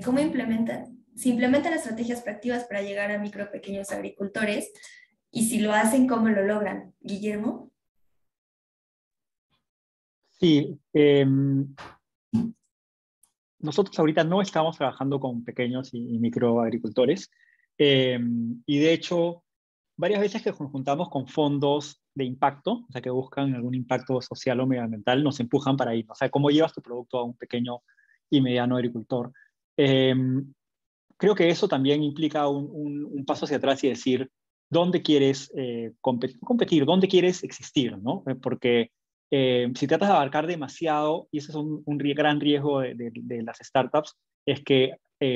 ¿cómo se implementan estrategias proactivas para llegar a micro pequeños agricultores? Y si lo hacen, ¿cómo lo logran? Guillermo. Sí, nosotros ahorita no estamos trabajando con pequeños y microagricultores, y de hecho, varias veces que nos juntamos con fondos de impacto, o sea, que buscan algún impacto social o medioambiental, nos empujan para ir. O sea, ¿cómo llevas tu producto a un pequeño y mediano agricultor? Creo que eso también implica un paso hacia atrás y decir, ¿dónde quieres competir? ¿Dónde quieres existir? ¿No? Porque si tratas de abarcar demasiado, y ese es un gran riesgo de las startups, es que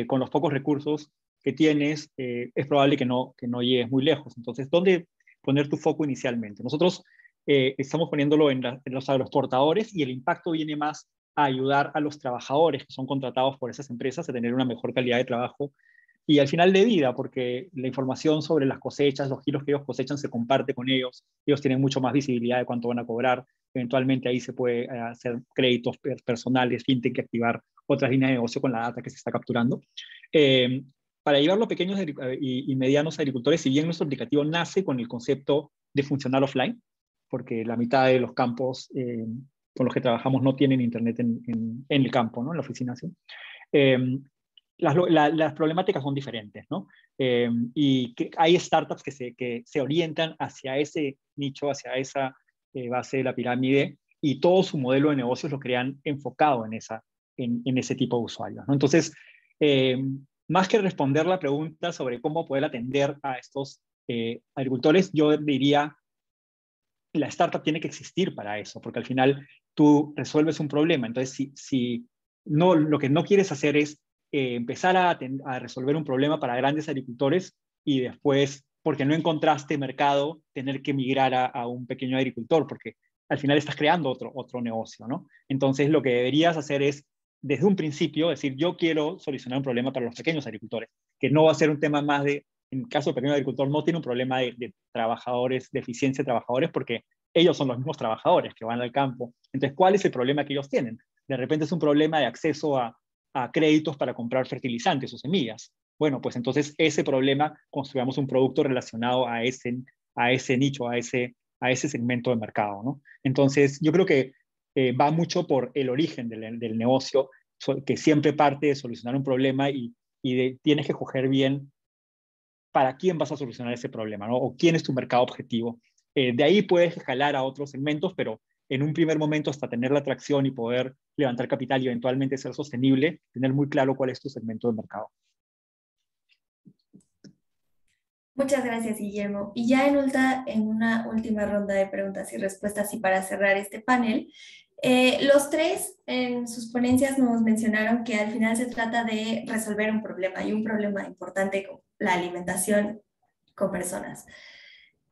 con los pocos recursos que tienes, es probable que no llegues muy lejos. Entonces, ¿dónde poner tu foco inicialmente? Nosotros estamos poniéndolo en los agroexportadores, y el impacto viene más a ayudar a los trabajadores que son contratados por esas empresas a tener una mejor calidad de trabajo y al final de vida, porque la información sobre las cosechas, los kilos que ellos cosechan se comparte con ellos, ellos tienen mucho más visibilidad de cuánto van a cobrar, eventualmente ahí se puede hacer créditos personales, fintech, y activar otras líneas de negocio con la data que se está capturando. Eh, para llevarlo a pequeños y medianos agricultores, si bien nuestro aplicativo nace con el concepto de funcionar offline, porque la mitad de los campos con los que trabajamos no tienen internet en el campo, ¿no? En la oficina, sí. Eh, las problemáticas son diferentes, ¿no? Y hay startups que se orientan hacia ese nicho, hacia esa base de la pirámide, y todo su modelo de negocios lo crean enfocado en ese tipo de usuarios, ¿no? Entonces, más que responder la pregunta sobre cómo poder atender a estos agricultores, yo diría, la startup tiene que existir para eso, porque al final tú resuelves un problema. Entonces, si no, lo que no quieres hacer es empezar a resolver un problema para grandes agricultores y después, porque no encontraste mercado, tener que migrar a un pequeño agricultor, porque al final estás creando otro negocio, ¿no? Entonces, lo que deberías hacer es, desde un principio, decir, yo quiero solucionar un problema para los pequeños agricultores, que no va a ser un tema más de, en el caso del pequeño agricultor, no tiene un problema de trabajadores, de eficiencia de trabajadores, porque ellos son los mismos trabajadores que van al campo. Entonces, ¿cuál es el problema que ellos tienen? De repente es un problema de acceso a créditos para comprar fertilizantes o semillas. Bueno, pues entonces ese problema construyamos un producto relacionado a ese nicho, a ese segmento de mercado, ¿no? Entonces, yo creo que va mucho por el origen del negocio, que siempre parte de solucionar un problema y tienes que coger bien para quién vas a solucionar ese problema, ¿no? O quién es tu mercado objetivo. De ahí puedes escalar a otros segmentos, pero en un primer momento, hasta tener la atracción y poder levantar capital y eventualmente ser sostenible, tener muy claro cuál es tu segmento de mercado. Muchas gracias, Guillermo. Y ya en una última ronda de preguntas y respuestas, y para cerrar este panel, los tres en sus ponencias nos mencionaron que al final se trata de resolver un problema, y un problema importante como la alimentación con personas.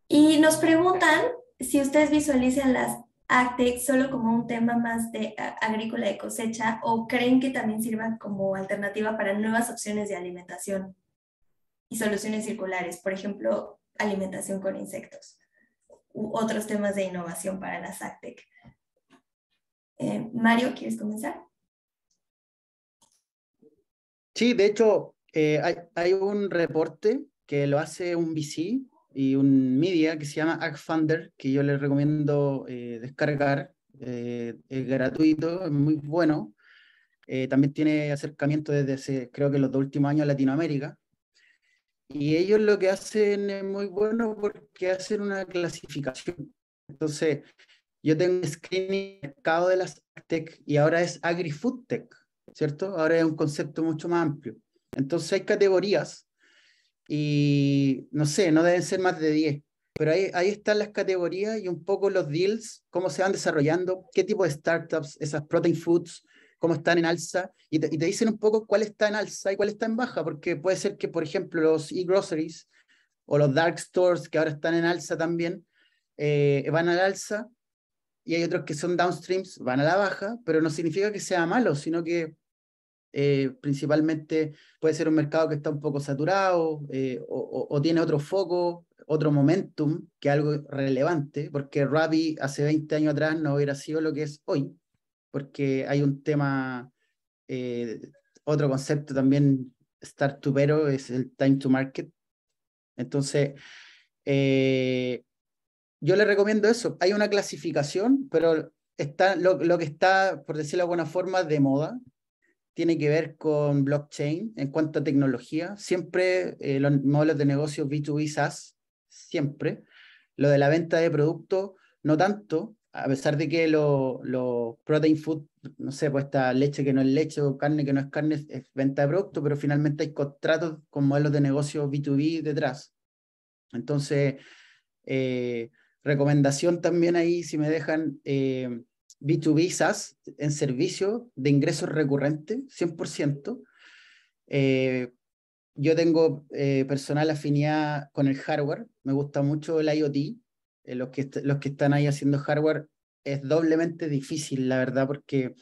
Y nos preguntan si ustedes visualizan las AgTech solo como un tema más de agrícola de cosecha, o creen que también sirvan como alternativa para nuevas opciones de alimentación y soluciones circulares, por ejemplo, alimentación con insectos. u otros temas de innovación para las AgTech. Mario, ¿quieres comenzar? Sí, de hecho, hay un reporte que lo hace un VC y un media que se llama AgFunder, que yo les recomiendo descargar. Es gratuito, es muy bueno. También tiene acercamiento desde creo que los 2 últimos años a Latinoamérica. Y ellos lo que hacen es muy bueno porque hacen una clasificación. Entonces, yo tengo un screening del mercado de las tech y ahora es agri-food tech, ¿cierto? Ahora es un concepto mucho más amplio. Entonces hay categorías y no sé, no deben ser más de 10, pero ahí están las categorías y un poco los deals, cómo se van desarrollando, qué tipo de startups, esas protein foods, cómo están en alza, y te dicen un poco cuál está en alza y cuál está en baja, porque puede ser que, por ejemplo, los e-groceries o los dark stores, que ahora están en alza también, van al alza, y hay otros que son downstreams, van a la baja, pero no significa que sea malo, sino que principalmente puede ser un mercado que está un poco saturado o tiene otro foco, otro momentum, que es algo relevante, porque Rappi hace 20 años atrás no hubiera sido lo que es hoy, porque hay un tema, eh, otro concepto también startupero es el time to market. Entonces, yo le recomiendo eso. Hay una clasificación, pero está lo que está, por decirlo de alguna forma, de moda, tiene que ver con blockchain en cuanto a tecnología. Siempre los modelos de negocio B2B SaaS, siempre. Lo de la venta de productos, no tanto, a pesar de que lo protein food, no sé, pues esta leche que no es leche o carne que no es carne, es venta de producto, pero finalmente hay contratos con modelos de negocio B2B detrás. Entonces, eh, recomendación también ahí, si me dejan, B2B SaaS en servicio de ingresos recurrentes, 100%. Yo tengo personal afinidad con el hardware, me gusta mucho el IoT. Los que están ahí haciendo hardware es doblemente difícil, la verdad, porque,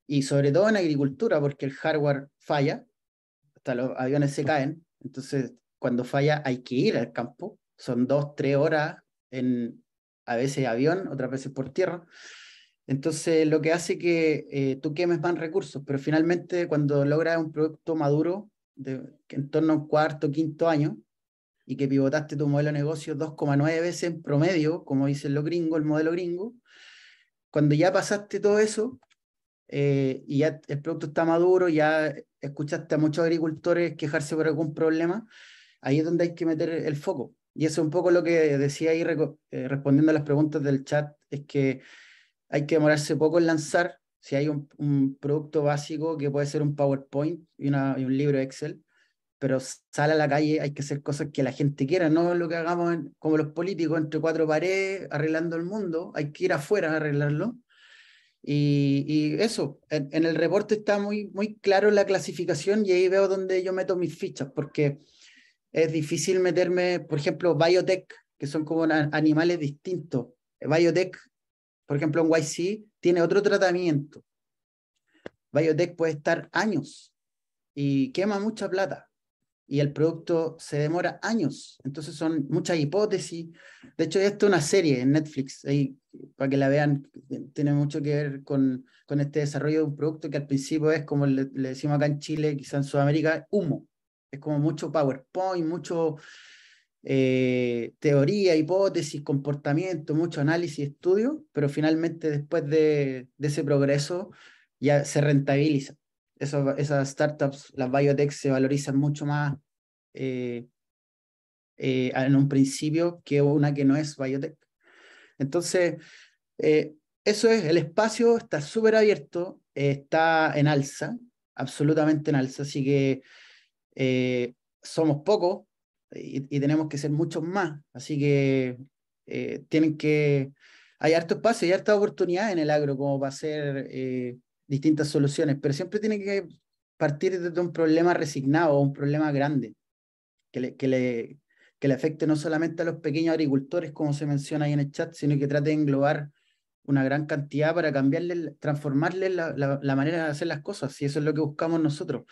y sobre todo en agricultura, porque el hardware falla, hasta los aviones se caen, entonces cuando falla hay que ir al campo, son 2, 3 horas en a veces avión, otras veces por tierra. Entonces, lo que hace que tú quemes más recursos, pero finalmente cuando logras un producto maduro, en torno a un cuarto, quinto año, y que pivotaste tu modelo de negocio 2,9 veces en promedio, como dicen los gringos, el modelo gringo, cuando ya pasaste todo eso, y ya el producto está maduro, ya escuchaste a muchos agricultores quejarse por algún problema, ahí es donde hay que meter el foco. Y eso es un poco lo que decía ahí respondiendo a las preguntas del chat, es que hay que demorarse poco en lanzar. Si hay un producto básico que puede ser un PowerPoint y un libro Excel, pero sale a la calle, hay que hacer cosas que la gente quiera, no lo que hagamos como los políticos entre 4 paredes arreglando el mundo, hay que ir afuera a arreglarlo. Y eso, en el reporte está muy claro la clasificación y ahí veo donde yo meto mis fichas, porque es difícil meterme, por ejemplo, biotech, que son como animales distintos. Biotech, por ejemplo, en YC, tiene otro tratamiento. Biotech puede estar años y quema mucha plata y el producto se demora años. Entonces son muchas hipótesis. De hecho, esto es una serie en Netflix, ahí, para que la vean, tiene mucho que ver con este desarrollo de un producto que al principio es, como le decimos acá en Chile, quizá en Sudamérica, humo. Es como mucho PowerPoint, mucho teoría, hipótesis, comportamiento, mucho análisis, estudio, pero finalmente después de ese progreso ya se rentabiliza. Esas startups, las biotech, se valorizan mucho más en un principio que una que no es biotech. Entonces, eso es, el espacio está súper abierto, está en alza, absolutamente en alza, así que somos pocos y tenemos que ser muchos más, así que hay harto espacio y harta oportunidad en el agro como para hacer distintas soluciones, pero siempre tiene que partir desde un problema resignado o un problema grande que le afecte no solamente a los pequeños agricultores, como se menciona ahí en el chat, sino que trate de englobar una gran cantidad para cambiarle, transformarle la manera de hacer las cosas, y eso es lo que buscamos nosotros.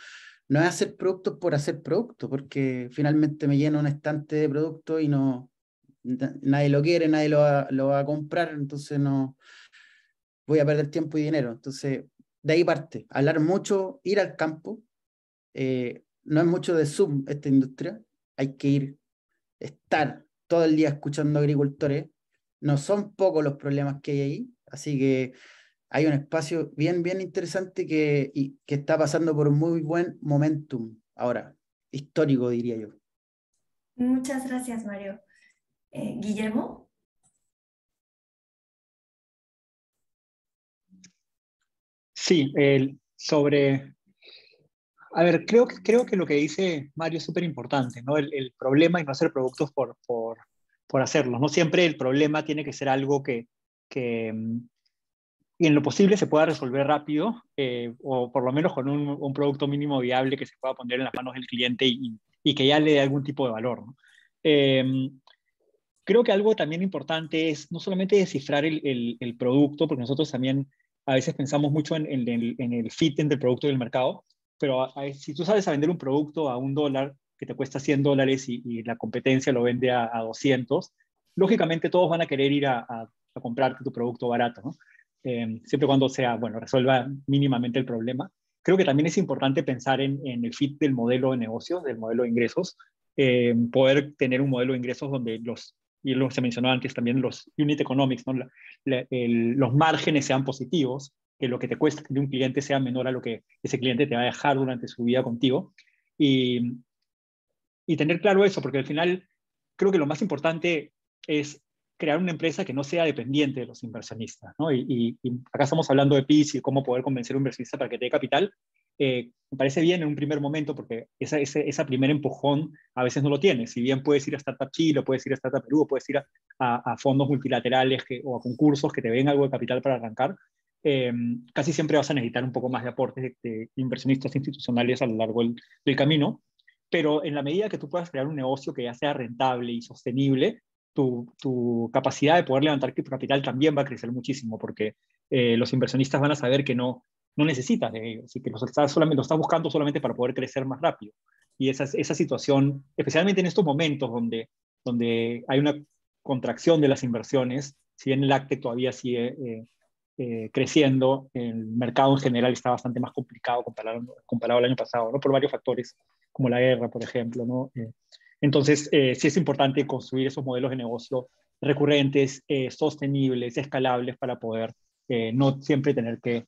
No es hacer productos por hacer productos, porque finalmente me lleno un estante de productos y no nadie lo quiere, nadie lo va a comprar, entonces no voy a perder tiempo y dinero. Entonces, de ahí parte, hablar mucho, ir al campo. No es mucho de Zoom esta industria, hay que ir, estar todo el día escuchando agricultores. No son pocos los problemas que hay ahí, así que hay un espacio bien, bien interesante que está pasando por un muy buen momentum ahora, histórico diría yo. Muchas gracias, Mario. Guillermo. Sí, a ver, creo que lo que dice Mario es súper importante, ¿no? El problema y no hacer productos por hacerlos. No siempre el problema tiene que ser algo que y en lo posible se pueda resolver rápido, o por lo menos con un producto mínimo viable que se pueda poner en las manos del cliente y que ya le dé algún tipo de valor, ¿no? Eh, Creo que algo también importante es no solamente descifrar el producto, porque nosotros también a veces pensamos mucho en el fit entre el producto y el mercado, pero si tú sabes a vender un producto a $1 que te cuesta $100 y la competencia lo vende a 200, lógicamente todos van a querer ir a comprarte tu producto barato, ¿no? Siempre y cuando sea, bueno, resuelva mínimamente el problema. Creo que también es importante pensar en el fit del modelo de negocios, del modelo de ingresos, poder tener un modelo de ingresos donde y lo que se mencionó antes también, los unit economics, ¿no? Los márgenes sean positivos, que lo que te cuesta de un cliente sea menor a lo que ese cliente te va a dejar durante su vida contigo. Y, y tener claro eso, porque al final creo que lo más importante es crear una empresa que no sea dependiente de los inversionistas, ¿no? Y acá estamos hablando de PIS y cómo poder convencer a un inversionista para que te dé capital. Me parece bien en un primer momento porque esa primer empujón a veces no lo tienes. Si bien puedes ir a Startup Chile, puedes ir a Startup Perú, puedes ir a fondos multilaterales o a concursos que te den algo de capital para arrancar, casi siempre vas a necesitar un poco más de aportes de inversionistas institucionales a lo largo del camino. Pero en la medida que tú puedas crear un negocio que ya sea rentable y sostenible, tu capacidad de poder levantar capital también va a crecer muchísimo, porque los inversionistas van a saber que no necesitas de ellos, y que lo estás buscando solamente para poder crecer más rápido. Y esa situación, especialmente en estos momentos donde hay una contracción de las inversiones, si bien el ACTE todavía sigue creciendo, el mercado en general está bastante más complicado comparado al año pasado, ¿no? Por varios factores, como la guerra, por ejemplo, ¿no? Entonces, sí es importante construir esos modelos de negocio recurrentes, sostenibles, escalables, para poder no siempre tener que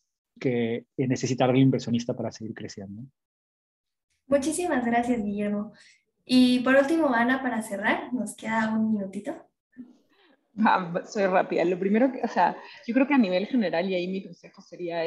necesitar un inversionista para seguir creciendo. Muchísimas gracias, Guillermo. Y por último, Ana, para cerrar, nos queda un minutito. Soy rápida. Lo primero que, o sea, yo creo que a nivel general, y ahí mi consejo sería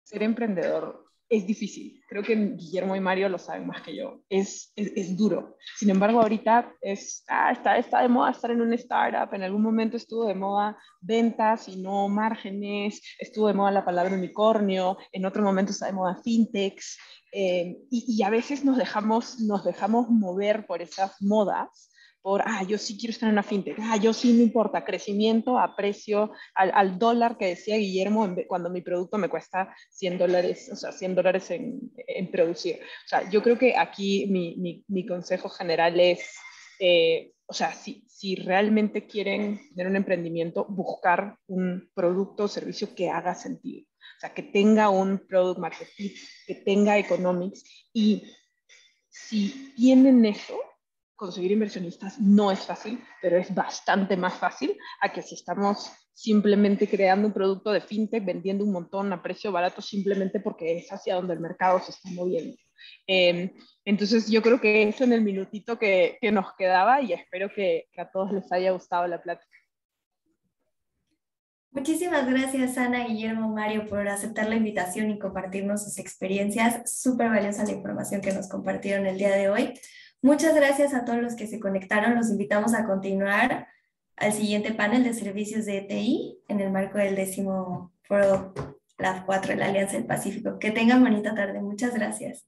ser emprendedor es difícil. Creo que Guillermo y Mario lo saben más que yo. Es duro. Sin embargo, ahorita está de moda estar en una startup. En algún momento estuvo de moda ventas y no márgenes. Estuvo de moda la palabra unicornio. En otro momento está de moda fintechs. Y a veces nos dejamos mover por esas modas. Yo sí quiero estar en una fintech, yo sí me importa, crecimiento, aprecio al dólar que decía Guillermo, cuando mi producto me cuesta $100, o sea, $100 en producir. O sea, yo creo que aquí mi consejo general es, o sea, si realmente quieren tener un emprendimiento, buscar un producto o servicio que haga sentido. O sea, que tenga un product market fit, que tenga economics, y si tienen eso, conseguir inversionistas no es fácil, pero es bastante más fácil a que si estamos simplemente creando un producto de fintech, vendiendo un montón a precio barato simplemente porque es hacia donde el mercado se está moviendo. Entonces yo creo que eso en el minutito que nos quedaba, y espero que a todos les haya gustado la plática. Muchísimas gracias, Ana, Guillermo, Mario, por aceptar la invitación y compartirnos sus experiencias. Súper valiosa la información que nos compartieron el día de hoy. Muchas gracias a todos los que se conectaron. Los invitamos a continuar al siguiente panel de servicios de TI en el marco del 10º Foro LAF 4 de la Alianza del Pacífico. Que tengan bonita tarde. Muchas gracias.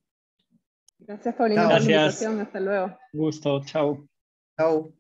Gracias, Paulina, por la invitación. Hasta luego. Gusto. Chao. Chao.